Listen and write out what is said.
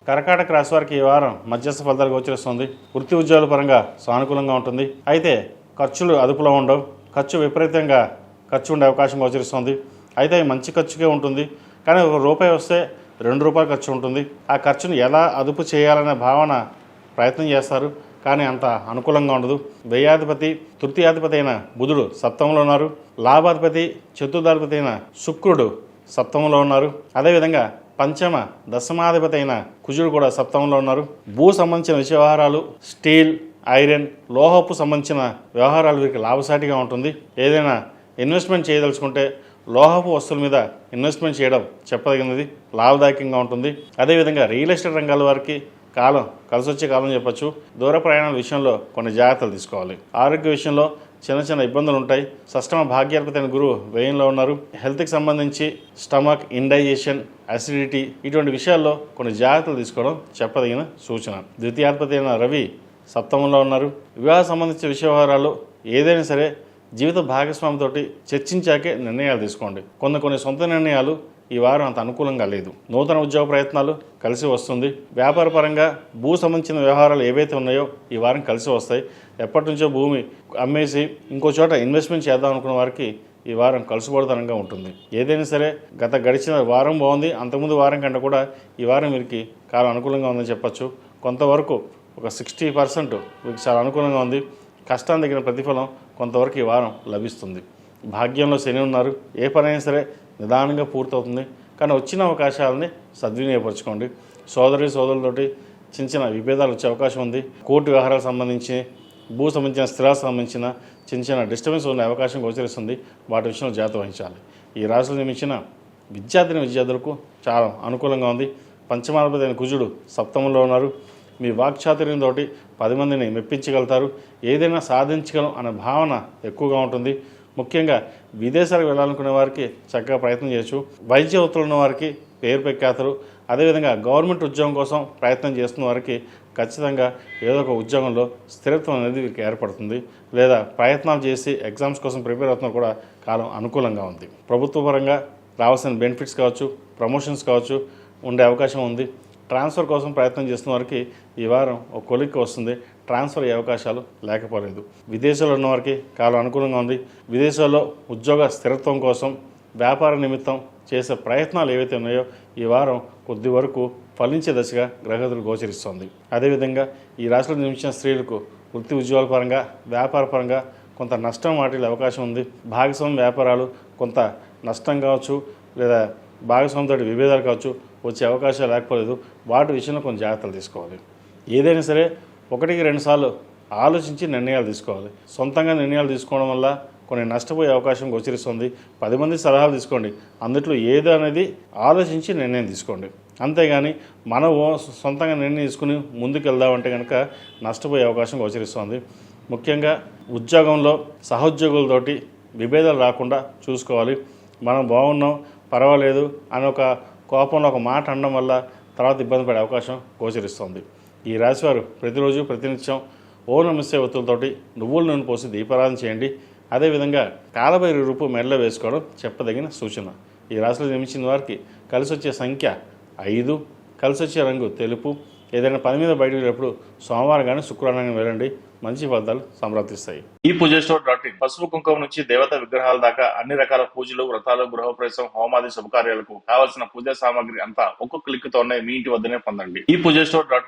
కర్కాటక రాశి వారికి ఈ వారం మధ్యస్థ ఫలితాలు గోచరిస్తుంది. వృత్తి ఉద్యోగాల పరంగా సానుకూలంగా ఉంటుంది. అయితే ఖర్చులు అదుపులో ఉండవు. ఖర్చు విపరీతంగా ఖర్చు ఉండే అవకాశం గోచరిస్తుంది. అయితే మంచి ఖర్చుకే ఉంటుంది, కానీ ₹1 వస్తే ₹2 ఖర్చు ఉంటుంది. ఆ ఖర్చును ఎలా అదుపు చేయాలనే భావన ప్రయత్నం చేస్తారు, కానీ అంత అనుకూలంగా ఉండదు. వ్యయాధిపతి తృతీయాధిపతి అయిన బుధుడు సప్తమంలో ఉన్నారు. లాభాధిపతి చతుర్థాధిపతి అయిన శుక్రుడు సప్తమంలో ఉన్నారు. అదేవిధంగా పంచమ దశమాధిపతి అయిన కుజుడు కూడా సప్తమంలో ఉన్నారు. భూ సంబంధించిన విషయ వ్యవహారాలు, స్టీల్, ఐరన్, లోహపు సంబంధించిన వ్యవహారాలు వీరికి లాభసాటిగా ఉంటుంది. ఏదైనా ఇన్వెస్ట్మెంట్ చేయదలుచుకుంటే లోహపు వస్తువుల మీద ఇన్వెస్ట్మెంట్ చేయడం చెప్పదగినది, లాభదాయకంగా ఉంటుంది. అదేవిధంగా రియల్ ఎస్టేట్ రంగాల వారికి కాలం కలిసి వచ్చే కాలం చెప్పచ్చు. దూర ప్రయాణాల విషయంలో కొన్ని జాగ్రత్తలు తీసుకోవాలి. ఆరోగ్య విషయంలో చిన్న చిన్న ఇబ్బందులు ఉంటాయి. షష్టమ భాగ్యాధిపతి అయిన గురువు వ్యయంలో ఉన్నారు. హెల్త్కి సంబంధించి స్టమక్, ఇండైజెషన్, అసిడిటీ ఇటువంటి విషయాల్లో కొన్ని జాగ్రత్తలు తీసుకోవడం చెప్పదగిన సూచన. ద్వితీయాధిపతి అయిన రవి సప్తమంలో ఉన్నారు. వివాహ సంబంధించిన విషయ వ్యవహారాలు ఏదైనా సరే జీవిత భాగస్వామితోటి చర్చించాకే నిర్ణయాలు తీసుకోండి. కొన్ని సొంత నిర్ణయాలు ఈ వారం అంత అనుకూలంగా లేదు. నూతన ఉద్యోగ ప్రయత్నాలు కలిసి వస్తుంది. వ్యాపార పరంగా భూ సంబంధించిన వ్యవహారాలు ఏవైతే ఉన్నాయో ఈ వారం కలిసి వస్తాయి. ఎప్పటి నుంచో భూమి అమ్మేసి ఇంకో చోట ఇన్వెస్ట్మెంట్ చేద్దాం అనుకున్న వారికి ఈ వారం కలుసుబోదనంగా ఉంటుంది. ఏదైనా సరే గడిచిన వారం బాగుంది, అంతకుముందు వారం కంటే కూడా ఈ వారం వీరికి కాలం అనుకూలంగా ఉందని చెప్పచ్చు. కొంతవరకు ఒక 60% వీరికి చాలా అనుకూలంగా ఉంది. కష్టానికి తగిన ప్రతిఫలం కొంతవరకు ఈ వారం లభిస్తుంది. భాగ్యంలో శని ఉన్నారు. ఏ పనైనా సరే నిదానంగా పూర్తవుతుంది, కానీ వచ్చిన అవకాశాలని సద్వినియోగపరచుకోండి. సోదరులతోటి చిన్న విభేదాలు వచ్చే అవకాశం ఉంది. కోర్టు వ్యవహారాలకు సంబంధించి, భూ సంబంధించిన స్థిరాలకు సంబంధించిన చిన్న డిస్టర్బెన్స్ ఉండే అవకాశం గోచరిస్తుంది. వాటి విషయంలో జాగ్రత్త వహించాలి. ఈ రాశిలో జన్మించిన విద్యార్థులకు చాలా అనుకూలంగా ఉంది. పంచమాధిపతి అయిన కుజుడు సప్తమంలో ఉన్నారు. మీ వాక్చాతుర్యంతో 10 మందిని మెప్పించగలుగుతారు. ఏదైనా సాధించగలం అనే భావన ఎక్కువగా ఉంటుంది. ముఖ్యంగా విదేశాలకు వెళ్ళాలనుకునే వారికి చక్కగా ప్రయత్నం చేయొచ్చు. వైద్య వృత్తులు ఉన్న వారికి పేరు ప్రఖ్యాతులు, అదేవిధంగా గవర్నమెంట్ ఉద్యోగం కోసం ప్రయత్నం చేస్తున్న వారికి ఖచ్చితంగా ఏదో ఒక ఉద్యోగంలో స్థిరత్వం అనేది వీరికి ఏర్పడుతుంది. లేదా ప్రయత్నాలు చేసి ఎగ్జామ్స్ కోసం ప్రిపేర్ అవుతున్న కూడా కాలం అనుకూలంగా ఉంది. ప్రభుత్వ పరంగా రావాల్సిన బెనిఫిట్స్ కావచ్చు, ప్రమోషన్స్ కావచ్చు ఉండే అవకాశం ఉంది. ట్రాన్స్ఫర్ కోసం ప్రయత్నం చేస్తున్న వారికి ఈ వారం ఒక కొలిక్కి వస్తుంది. ట్రాన్స్ఫర్ అయ్యే అవకాశాలు లేకపోలేదు. విదేశాల్లో ఉన్న వారికి కాలం అనుకూలంగా ఉంది. విదేశాల్లో ఉద్యోగ స్థిరత్వం కోసం వ్యాపార నిమిత్తం చేసే ప్రయత్నాలు ఏవైతే ఉన్నాయో ఈ వారం కొద్ది వరకు ఫలించే దశగా గ్రహగతులు గోచరిస్తోంది. అదేవిధంగా ఈ రాశిలో జన్మించిన స్త్రీలకు వృత్తి ఉద్యోగాల పరంగా, వ్యాపార పరంగా కొంత నష్టం వాటిల్లే అవకాశం ఉంది. భాగస్వామ్య వ్యాపారాలు కొంత నష్టం కావచ్చు, లేదా భాగస్వామితో విభేదాలు కావచ్చు వచ్చే అవకాశాలు లేకపోలేదు. వాటి విషయంలో కొన్ని జాగ్రత్తలు తీసుకోవాలి. ఏదైనా సరే 1-2 సార్లు ఆలోచించి నిర్ణయాలు తీసుకోవాలి. సొంతంగా నిర్ణయాలు తీసుకోవడం వల్ల కొన్ని నష్టపోయే అవకాశం గోచరిస్తుంది. 10 మంది సలహాలు తీసుకోండి, అందుట్లో ఏదో అనేది ఆలోచించి నిర్ణయం తీసుకోండి. అంతేగాని మనం సొంతంగా నిర్ణయం తీసుకుని ముందుకు వెళ్దామంటే కనుక నష్టపోయే అవకాశం గోచరిస్తుంది. ముఖ్యంగా ఉద్యోగంలో సహోద్యోగులతోటి విభేదాలు రాకుండా చూసుకోవాలి. మనం బాగున్నాం, పర్వాలేదు అని ఒక కోపంలో ఒక మాట అనడం వల్ల తర్వాత ఇబ్బంది పడే అవకాశం గోచరిస్తుంది. ఈ రాశివారు ప్రతిరోజు ప్రతినిత్యం ఓం నమః శివాయ ఒత్తులతోటి నువ్వుల నూనె పోసి దీపారాధన చేయండి. అదేవిధంగా కాలభైరవ రూపు మెడలో వేసుకోవడం చెప్పదగిన సూచన. ఈ రాశిలో జన్మించిన వారికి కలిసి వచ్చే సంఖ్య 5, కలిసి వచ్చే రంగు తెలుపు. ఏదైనా పని మీద బయటకు వెళ్ళినప్పుడు సోమవారం కానీ శుక్రవారం కానీ వెళ్ళండి, మంచి ఫలితాలు సంప్రాప్తిస్తాయి. ఈ పూజస్టోర్.in పసుపు కుంకుమ నుంచి దేవతా విగ్రహాల దాకా అన్ని రకాల పూజలు, వ్రతాలు, గృహప్రవేశం, హోమాది శుభకార్యాలకు కావలసిన పూజా సామాగ్రి అంతా ఒక్కొక్క క్లిక్ తోనే మీ ఇంటి వద్దనే పొందండి. ఈ పూజస్టోర్.in